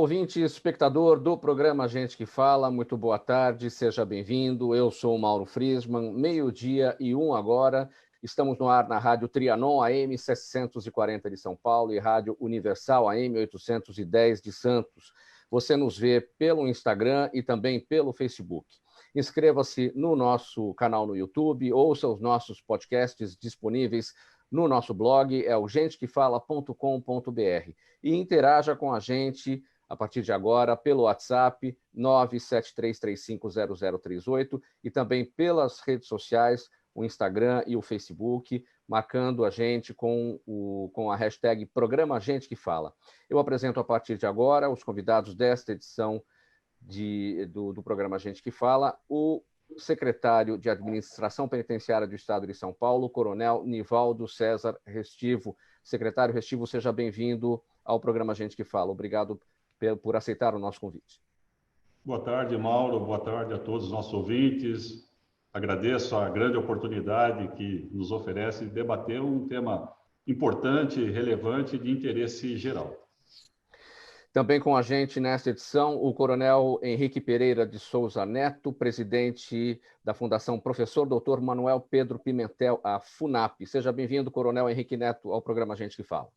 ouvinte e espectador do programa Gente que Fala, muito boa tarde, seja bem-vindo. Eu sou o Mauro Friesman, 12:01 agora. Estamos no ar na Rádio Trianon, AM 740 de São Paulo e Rádio Universal, AM 810 de Santos. Você nos vê pelo Instagram e também pelo Facebook. Inscreva-se no nosso canal no YouTube, ouça os nossos podcasts disponíveis no nosso blog, é o gentequefala.com.br. E interaja com a gente a partir de agora pelo WhatsApp 973350038 e também pelas redes sociais, o Instagram e o Facebook, marcando a gente com a hashtag Programa Gente que Fala. Eu apresento a partir de agora os convidados desta edição do programa Gente que Fala, o secretário de Administração Penitenciária do Estado de São Paulo, Coronel Nivaldo César Restivo. Secretário Restivo, seja bem-vindo ao programa Gente que Fala. Obrigado por aceitar o nosso convite. Boa tarde, Mauro. Boa tarde a todos os nossos ouvintes. Agradeço a grande oportunidade que nos oferece de debater um tema importante, relevante, de interesse geral. Também com a gente nesta edição, o Coronel Henrique Pereira de Souza Neto, presidente da Fundação Professor Dr. Manuel Pedro Pimentel, a FUNAP. Seja bem-vindo, Coronel Henrique Neto, ao programa Gente que Fala.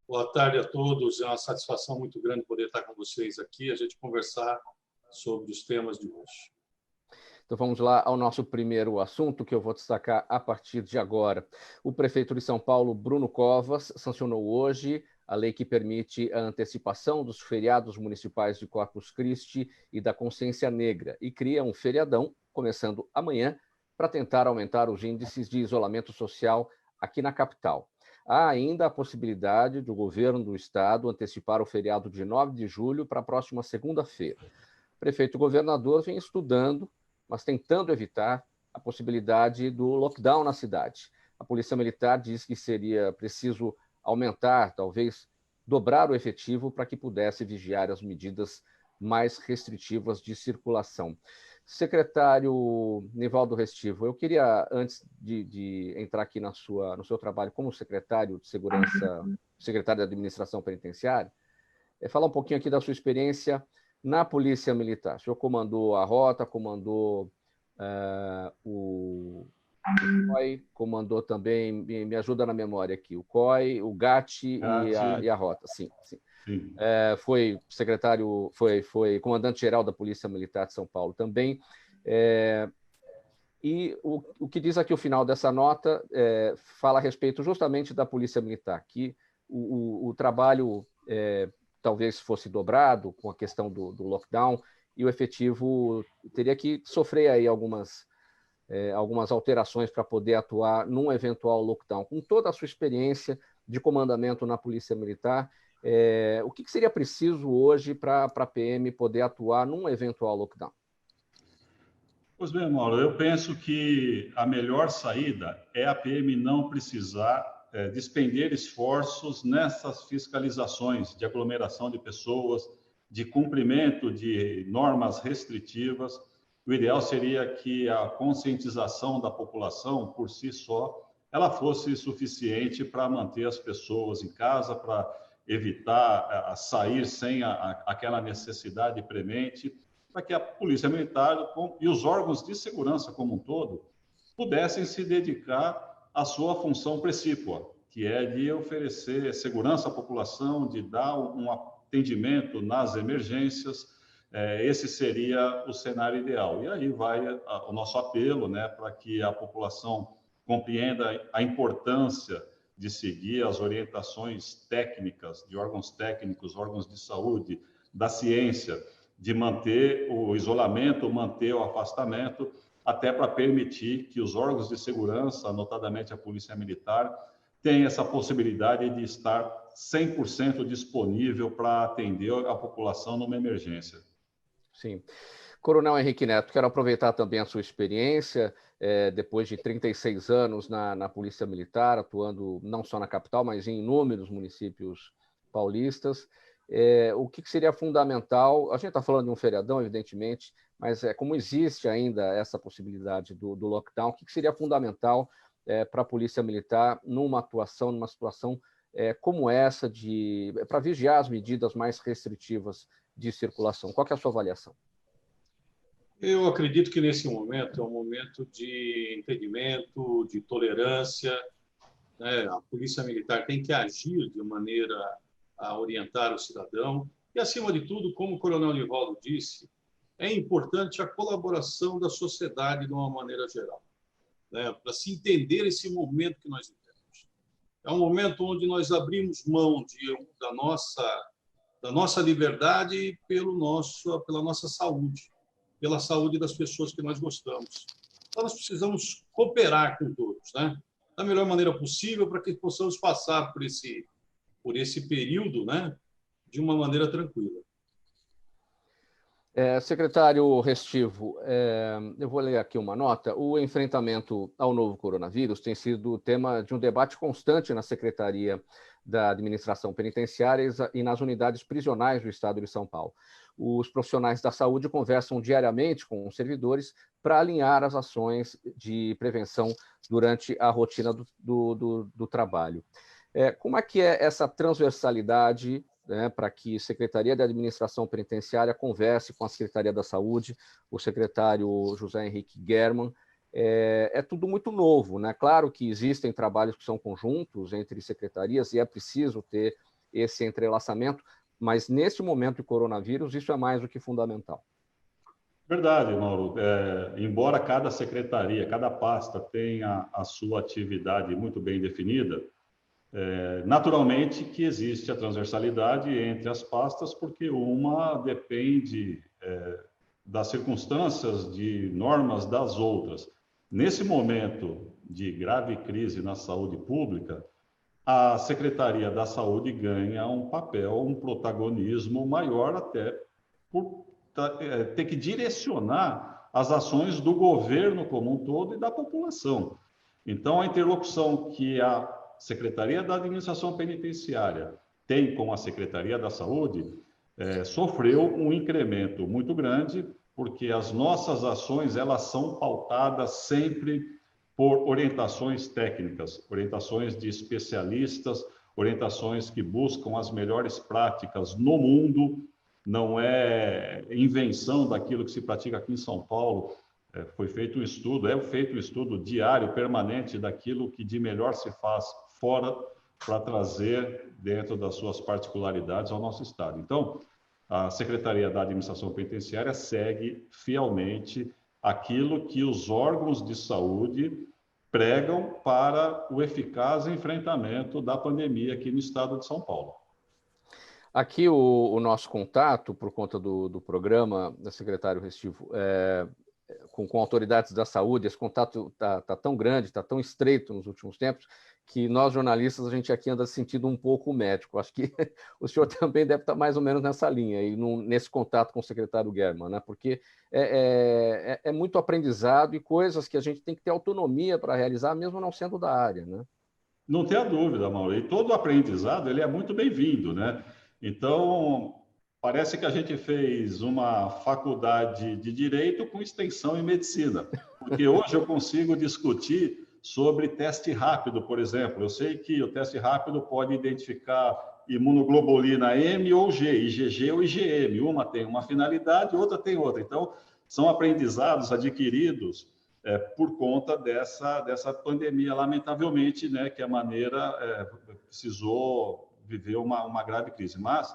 Boa tarde a todos. É uma satisfação muito grande poder estar com vocês aqui, a gente conversar sobre os temas de hoje. Então vamos lá ao nosso primeiro assunto, que eu vou destacar a partir de agora. O prefeito de São Paulo, Bruno Covas, sancionou hoje a lei que permite a antecipação dos feriados municipais de Corpus Christi e da Consciência Negra e cria um feriadão, começando amanhã, para tentar aumentar os índices de isolamento social aqui na capital. Há ainda a possibilidade do governo do estado antecipar o feriado de 9 de julho para a próxima segunda-feira. O prefeito e o governador vêm estudando, mas tentando evitar a possibilidade do lockdown na cidade. A Polícia Militar diz que seria preciso aumentar, talvez dobrar o efetivo para que pudesse vigiar as medidas mais restritivas de circulação. Secretário Nivaldo Restivo, eu queria, antes de entrar aqui no seu trabalho como secretário de Segurança, secretário de Administração Penitenciária, falar um pouquinho aqui da sua experiência na Polícia Militar. O senhor comandou a rota, comandou o COI, comandou também, me ajuda na memória aqui, o COI, o GAT e a rota, sim. Foi secretário, foi comandante-geral da Polícia Militar de São Paulo também. E o que diz aqui o final dessa nota fala a respeito justamente da Polícia Militar, que o trabalho talvez fosse dobrado com a questão do lockdown e o efetivo teria que sofrer aí algumas alterações para poder atuar num eventual lockdown. Com toda a sua experiência de comandamento na Polícia Militar, o que seria preciso hoje para a PM poder atuar num eventual lockdown? Pois bem, Mauro, eu penso que a melhor saída é a PM não precisar despender esforços nessas fiscalizações de aglomeração de pessoas, de cumprimento de normas restritivas. O ideal seria que a conscientização da população, por si só, ela fosse suficiente para manter as pessoas em casa, para evitar sair sem aquela necessidade premente, para que a Polícia Militar e os órgãos de segurança como um todo pudessem se dedicar à sua função precípua, que é de oferecer segurança à população, de dar um atendimento nas emergências. Esse seria o cenário ideal. E aí vai o nosso apelo, né, para que a população compreenda a importância de seguir as orientações técnicas de órgãos técnicos, órgãos de saúde, da ciência, de manter o isolamento, manter o afastamento, até para permitir que os órgãos de segurança, notadamente a Polícia Militar, tenham essa possibilidade de estar 100% disponível para atender a população numa emergência. Sim. Coronel Henrique Neto, quero aproveitar também a sua experiência, depois de 36 anos na Polícia Militar, atuando não só na capital, mas em inúmeros municípios paulistas. O que seria fundamental, a gente está falando de um feriadão, evidentemente, mas como existe ainda essa possibilidade do lockdown, o que seria fundamental para a Polícia Militar numa situação como essa para vigiar as medidas mais restritivas de circulação? Qual que é a sua avaliação? Eu acredito que nesse momento é um momento de entendimento, de tolerância, né? A Polícia Militar tem que agir de maneira a orientar o cidadão. E, acima de tudo, como o Coronel Nivaldo disse, é importante a colaboração da sociedade de uma maneira geral, né? Para se entender esse momento que nós vivemos. É um momento onde nós abrimos mão da nossa liberdade pela nossa saúde, pela saúde das pessoas que nós gostamos. Então, nós precisamos cooperar com todos, né? Da melhor maneira possível para que possamos passar por esse período, né? De uma maneira tranquila. Secretário Restivo, eu vou ler aqui uma nota. O enfrentamento ao novo coronavírus tem sido tema de um debate constante na Secretaria da Administração Penitenciária e nas unidades prisionais do Estado de São Paulo. Os profissionais da saúde conversam diariamente com os servidores para alinhar as ações de prevenção durante a rotina do trabalho. Como é que é essa transversalidade, né, para que a Secretaria da Administração Penitenciária converse com a Secretaria da Saúde, o secretário José Henrique Germann? É tudo muito novo, né? Claro que existem trabalhos que são conjuntos entre secretarias e é preciso ter esse entrelaçamento, mas nesse momento de coronavírus isso é mais do que fundamental. Verdade, Mauro. Embora cada secretaria, cada pasta tenha a sua atividade muito bem definida, naturalmente que existe a transversalidade entre as pastas, porque uma depende das circunstâncias, de normas das outras. Nesse momento de grave crise na saúde pública, a Secretaria da Saúde ganha um papel, um protagonismo maior, até por ter que direcionar as ações do governo como um todo e da população. Então, a interlocução que a Secretaria da Administração Penitenciária tem com a Secretaria da Saúde sofreu um incremento muito grande, porque as nossas ações elas são pautadas sempre por orientações técnicas, orientações de especialistas, orientações que buscam as melhores práticas no mundo, não é invenção daquilo que se pratica aqui em São Paulo. Foi feito um estudo, feito um estudo diário, permanente, daquilo que de melhor se faz fora para trazer dentro das suas particularidades ao nosso Estado. Então, a Secretaria da Administração Penitenciária segue fielmente aquilo que os órgãos de saúde pregam para o eficaz enfrentamento da pandemia aqui no Estado de São Paulo. Aqui o nosso contato, por conta do programa da Secretário Restivo, com autoridades da saúde, esse contato está tão grande, está tão estreito nos últimos tempos, que nós, jornalistas, a gente aqui anda se sentindo um pouco médico. Acho que o senhor também deve estar mais ou menos nessa linha, e nesse contato com o secretário Germann, né? Porque é muito aprendizado e coisas que a gente tem que ter autonomia para realizar, mesmo não sendo da área, né? Não tenha dúvida, Mauro. E todo aprendizado ele é muito bem-vindo, né? Então, parece que a gente fez uma faculdade de Direito com extensão em Medicina, porque hoje eu consigo discutir sobre teste rápido, por exemplo. Eu sei que o teste rápido pode identificar imunoglobulina M ou G, IgG ou IgM. Uma tem uma finalidade, outra tem outra. Então, são aprendizados adquiridos por conta dessa pandemia, lamentavelmente, né, que a maneira precisou viver uma grave crise. Mas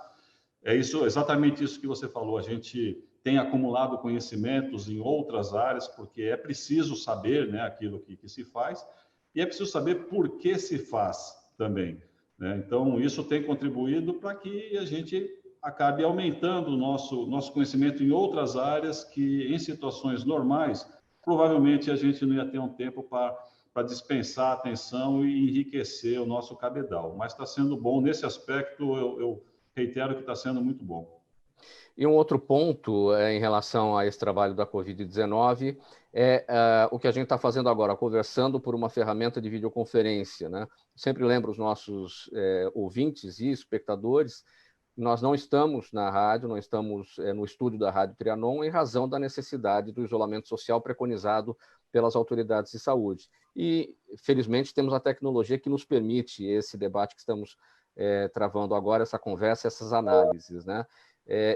exatamente isso que você falou. A gente tem acumulado conhecimentos em outras áreas, porque é preciso saber, né, aquilo que se faz, e é preciso saber por que se faz também, né? Então, isso tem contribuído para que a gente acabe aumentando o nosso conhecimento em outras áreas que, em situações normais, provavelmente a gente não ia ter um tempo para dispensar atenção e enriquecer o nosso cabedal. Mas está sendo bom nesse aspecto, eu reitero que está sendo muito bom. E um outro ponto em relação a esse trabalho da Covid-19 é o que a gente está fazendo agora, conversando por uma ferramenta de videoconferência, né? Sempre lembro os nossos ouvintes e espectadores, nós não estamos na rádio, não estamos no estúdio da Rádio Trianon em razão da necessidade do isolamento social preconizado pelas autoridades de saúde. E, felizmente, temos a tecnologia que nos permite esse debate que estamos travando agora essa conversa, essas análises, né?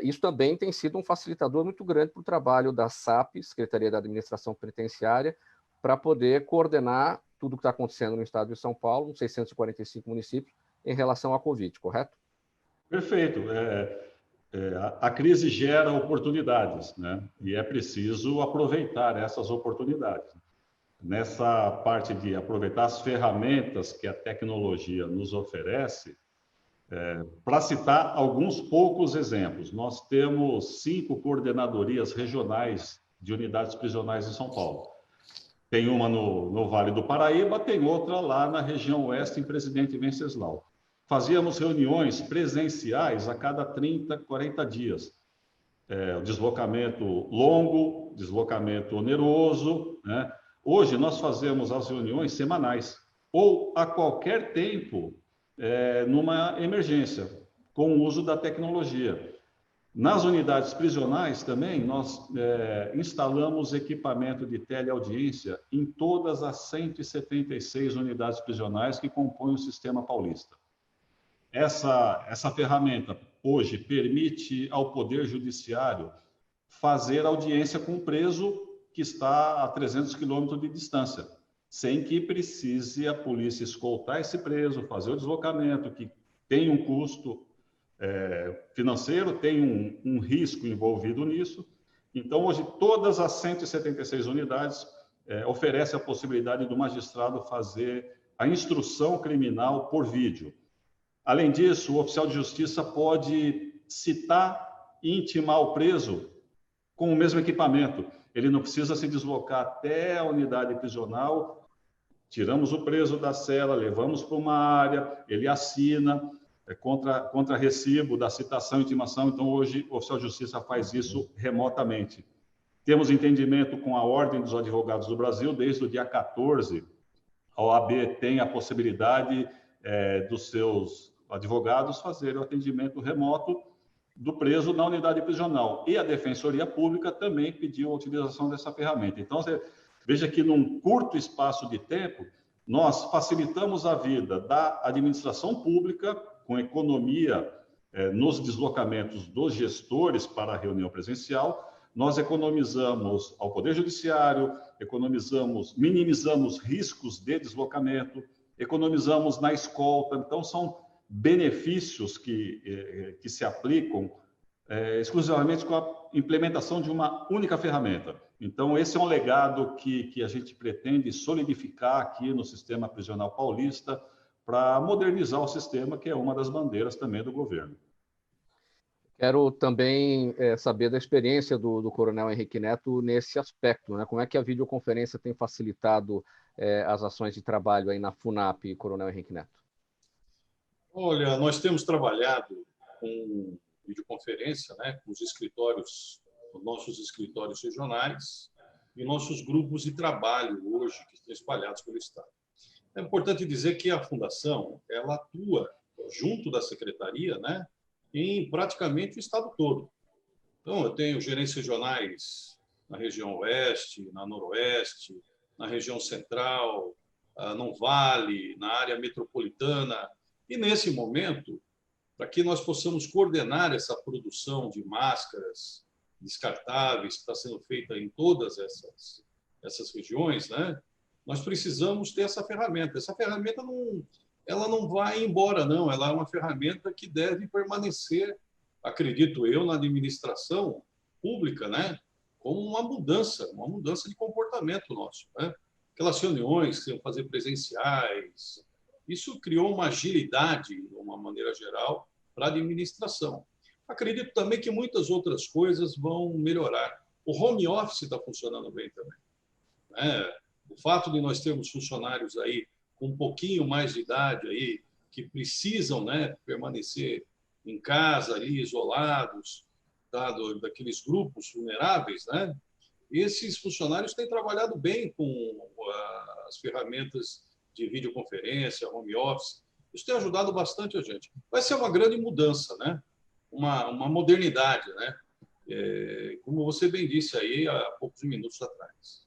Isso também tem sido um facilitador muito grande para o trabalho da SAP, Secretaria da Administração Penitenciária, para poder coordenar tudo o que está acontecendo no estado de São Paulo, nos 645 municípios, em relação à Covid, correto? Perfeito. A crise gera oportunidades, né? E é preciso aproveitar essas oportunidades. Nessa parte de aproveitar as ferramentas que a tecnologia nos oferece, para citar alguns poucos exemplos, nós temos 5 coordenadorias regionais de unidades prisionais em São Paulo. Tem uma no Vale do Paraíba, tem outra lá na região oeste, em Presidente Venceslau. Fazíamos reuniões presenciais a cada 30, 40 dias. Deslocamento longo, deslocamento oneroso, né? Hoje nós fazemos as reuniões semanais, ou a qualquer tempo, numa emergência, com o uso da tecnologia. Nas unidades prisionais também, nós instalamos equipamento de teleaudiência em todas as 176 unidades prisionais que compõem o sistema paulista. Essa ferramenta, hoje, permite ao Poder Judiciário fazer audiência com o preso que está a 300 quilômetros de distância, sem que precise a polícia escoltar esse preso, fazer o deslocamento, que tem um custo financeiro, tem um risco envolvido nisso. Então, hoje, todas as 176 unidades oferecem a possibilidade do magistrado fazer a instrução criminal por vídeo. Além disso, o oficial de justiça pode citar e intimar o preso com o mesmo equipamento. Ele não precisa se deslocar até a unidade prisional, tiramos o preso da cela, levamos para uma área, ele assina contra recibo da citação e intimação. Então, hoje, o oficial de justiça faz isso remotamente. Temos entendimento com a Ordem dos Advogados do Brasil, desde o dia 14, a OAB tem a possibilidade dos seus advogados fazerem o atendimento remoto do preso na unidade prisional. E a Defensoria Pública também pediu a utilização dessa ferramenta. Então, você veja que num curto espaço de tempo, nós facilitamos a vida da administração pública, com economia nos deslocamentos dos gestores para a reunião presencial, nós economizamos ao Poder Judiciário, minimizamos riscos de deslocamento, economizamos na escolta. Então, são benefícios que se aplicam exclusivamente com a implementação de uma única ferramenta. Então, esse é um legado que a gente pretende solidificar aqui no sistema prisional paulista para modernizar o sistema, que é uma das bandeiras também do governo. Quero também saber da experiência do Coronel Henrique Neto nesse aspecto, né? Como é que a videoconferência tem facilitado as ações de trabalho aí na FUNAP, Coronel Henrique Neto? Olha, nós temos trabalhado com videoconferência, né, com os nossos escritórios regionais e nossos grupos de trabalho hoje que estão espalhados pelo Estado. É importante dizer que a Fundação ela atua junto da Secretaria, né, em praticamente o Estado todo. Então, eu tenho gerentes regionais na região Oeste, na Noroeste, na região Central, no Vale, na área metropolitana. E, nesse momento, para que nós possamos coordenar essa produção de máscaras descartáveis que está sendo feita em todas essas regiões, né, nós precisamos ter essa ferramenta. Essa ferramenta ela não vai embora, não. Ela é uma ferramenta que deve permanecer, acredito eu, na administração pública, né, como uma mudança de comportamento nosso, né? Aquelas reuniões que iam fazer presenciais, isso criou uma agilidade, de uma maneira geral, para a administração. Acredito também que muitas outras coisas vão melhorar. O home office está funcionando bem também, né? O fato de nós termos funcionários aí com um pouquinho mais de idade aí, que precisam, né, permanecer em casa, ali, isolados, tá, daqueles grupos vulneráveis, né? Esses funcionários têm trabalhado bem com as ferramentas de videoconferência, home office. Isso tem ajudado bastante a gente. Vai ser uma grande mudança, né? Uma modernidade, né? Como você bem disse aí há poucos minutos atrás.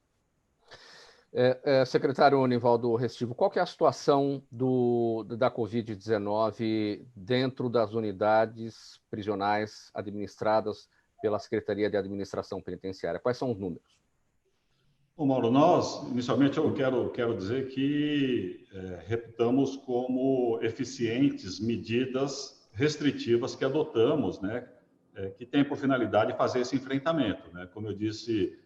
Secretário Nivaldo Restivo, qual que é a situação da Covid-19 dentro das unidades prisionais administradas pela Secretaria de Administração Penitenciária? Quais são os números? Bom, Mauro, inicialmente, eu quero dizer que reputamos como eficientes medidas restritivas que adotamos, né, que tem por finalidade fazer esse enfrentamento, né? Como eu disse,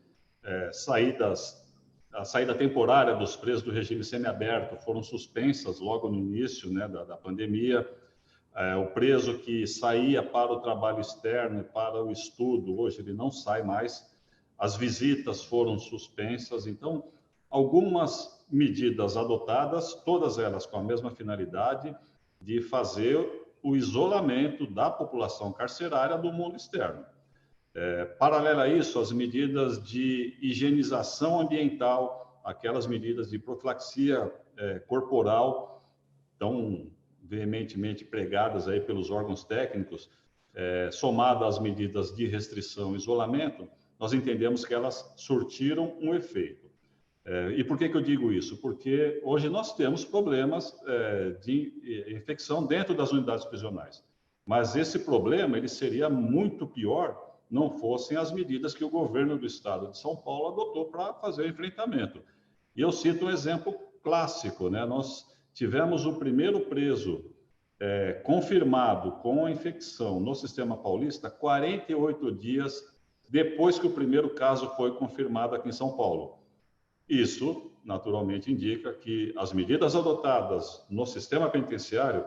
a saída temporária dos presos do regime semiaberto foram suspensas logo no início, né, da pandemia. O preso que saía para o trabalho externo e para o estudo, hoje ele não sai mais. As visitas foram suspensas. Então, algumas medidas adotadas, todas elas com a mesma finalidade de fazer o isolamento da população carcerária do mundo externo. Paralelo a isso, as medidas de higienização ambiental, aquelas medidas de profilaxia corporal, tão veementemente pregadas aí pelos órgãos técnicos, somadas às medidas de restrição e isolamento, nós entendemos que elas surtiram um efeito. E por que eu digo isso? Porque hoje nós temos problemas de infecção dentro das unidades prisionais. Mas esse problema ele seria muito pior não fossem as medidas que o governo do estado de São Paulo adotou para fazer o enfrentamento. E eu cito um exemplo clássico, né? Nós tivemos o primeiro preso confirmado com a infecção no sistema paulista 48 dias depois que o primeiro caso foi confirmado aqui em São Paulo. Isso, naturalmente, indica que as medidas adotadas no sistema penitenciário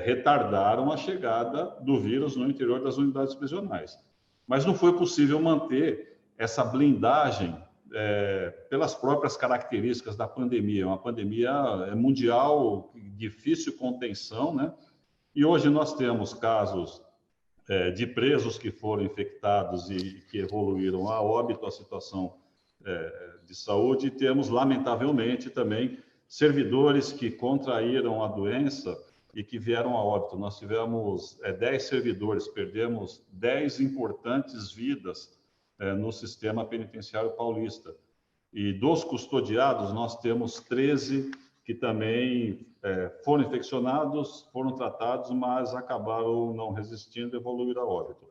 retardaram a chegada do vírus no interior das unidades prisionais. Mas não foi possível manter essa blindagem pelas próprias características da pandemia. Uma pandemia mundial, difícil contenção, né? E hoje nós temos casos de presos que foram infectados e que evoluíram a óbito, a situação de saúde, e temos, lamentavelmente, também servidores que contraíram a doença e que vieram a óbito. Nós tivemos 10 servidores, perdemos 10 importantes vidas no sistema penitenciário paulista. E dos custodiados, nós temos 13 que também foram infeccionados, foram tratados, mas acabaram não resistindo e evoluíram a óbito.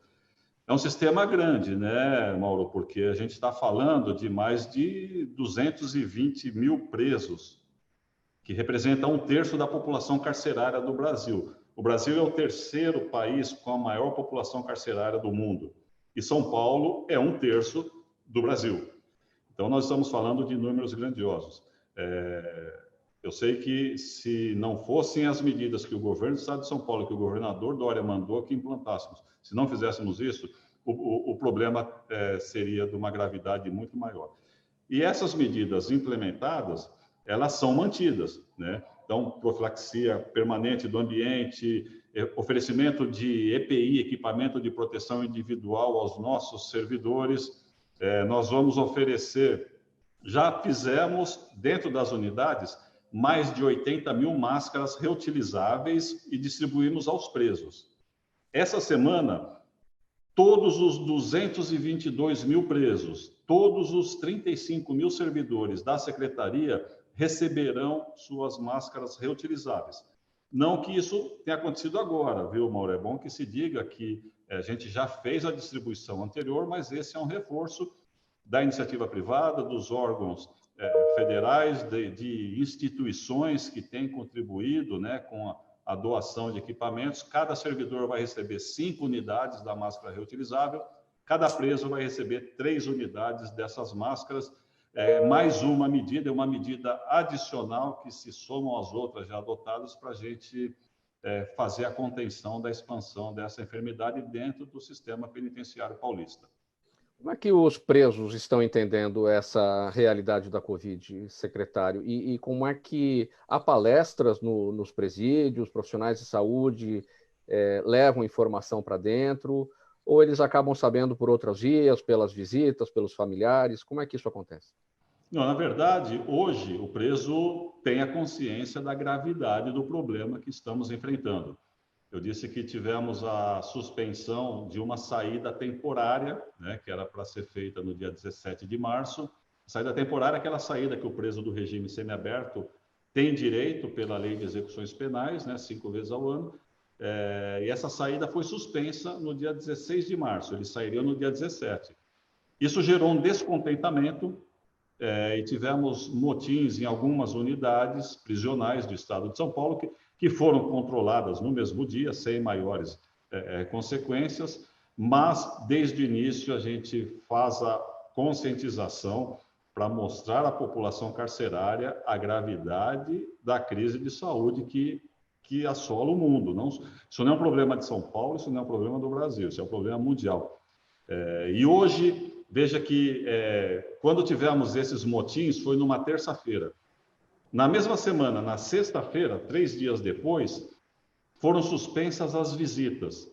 É um sistema grande, né, Mauro? Porque a gente está falando de mais de 220 mil presos, que representa 1/3 da população carcerária do Brasil. O Brasil é o terceiro país com a maior população carcerária do mundo. E São Paulo é 1/3 do Brasil. Então, nós estamos falando de números grandiosos. Eu sei que se não fossem as medidas que o governo do estado de São Paulo, que o governador Dória mandou que implantássemos, se não fizéssemos isso, o problema seria de uma gravidade muito maior. E essas medidas implementadas, elas são mantidas, né? Então, profilaxia permanente do ambiente, oferecimento de EPI, equipamento de proteção individual aos nossos servidores. Nós vamos oferecer, já fizemos dentro das unidades, mais de 80 mil máscaras reutilizáveis e distribuímos aos presos. Essa semana, todos os 222 mil presos, todos os 35 mil servidores da Secretaria receberão suas máscaras reutilizáveis. Não que isso tenha acontecido agora, viu, Mauro? É bom que se diga que a gente já fez a distribuição anterior, mas esse é um reforço da iniciativa privada, dos órgãos federais, de instituições que têm contribuído, né, com a doação de equipamentos. Cada servidor vai receber 5 unidades da máscara reutilizável, cada preso vai receber 3 unidades dessas máscaras, mais uma medida adicional que se somam às outras já adotadas para a gente fazer a contenção da expansão dessa enfermidade dentro do sistema penitenciário paulista. Como é que os presos estão entendendo essa realidade da Covid, secretário? E como é que há palestras nos presídios, profissionais de saúde levam informação para dentro, ou eles acabam sabendo por outras vias, pelas visitas, pelos familiares? Como é que isso acontece? Não, na verdade, hoje o preso tem a consciência da gravidade do problema que estamos enfrentando. Eu disse que tivemos a suspensão de uma saída temporária, né, que era para ser feita no dia 17 de março, Saída temporária é aquela saída que o preso do regime semiaberto tem direito pela lei de execuções penais, né, 5 vezes ao ano, e essa saída foi suspensa no dia 16 de março, ele sairia no dia 17. Isso gerou um descontentamento e tivemos motins em algumas unidades prisionais do estado de São Paulo que foram controladas no mesmo dia, sem maiores consequências, mas desde o início a gente faz a conscientização para mostrar à população carcerária a gravidade da crise de saúde que assola o mundo. Isso não é um problema de São Paulo, isso não é um problema do Brasil, isso é um problema mundial. E hoje, veja que quando tivemos esses motins, foi numa terça-feira. Na mesma semana, na sexta-feira, 3 dias depois, foram suspensas as visitas.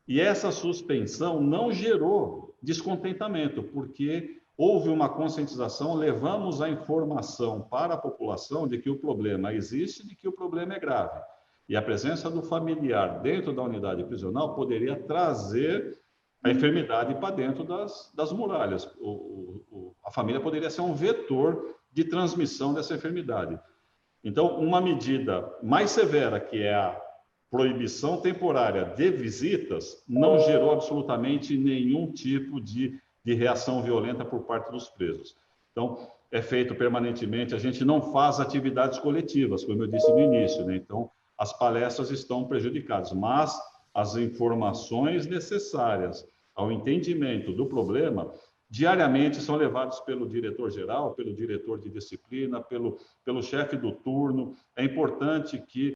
E essa suspensão não gerou descontentamento, porque houve uma conscientização, levamos a informação para a população de que o problema existe, de que o problema é grave. E a presença do familiar dentro da unidade prisional poderia trazer a enfermidade para dentro das muralhas. A família poderia ser um vetor de transmissão dessa enfermidade. Então, uma medida mais severa, que é a proibição temporária de visitas, não gerou absolutamente nenhum tipo de reação violenta por parte dos presos. Então, é feito permanentemente, a gente não faz atividades coletivas, como eu disse no início, né? Então, as palestras estão prejudicadas, mas as informações necessárias ao entendimento do problema, diariamente são levadas pelo diretor-geral, pelo diretor de disciplina, pelo chefe do turno. É importante que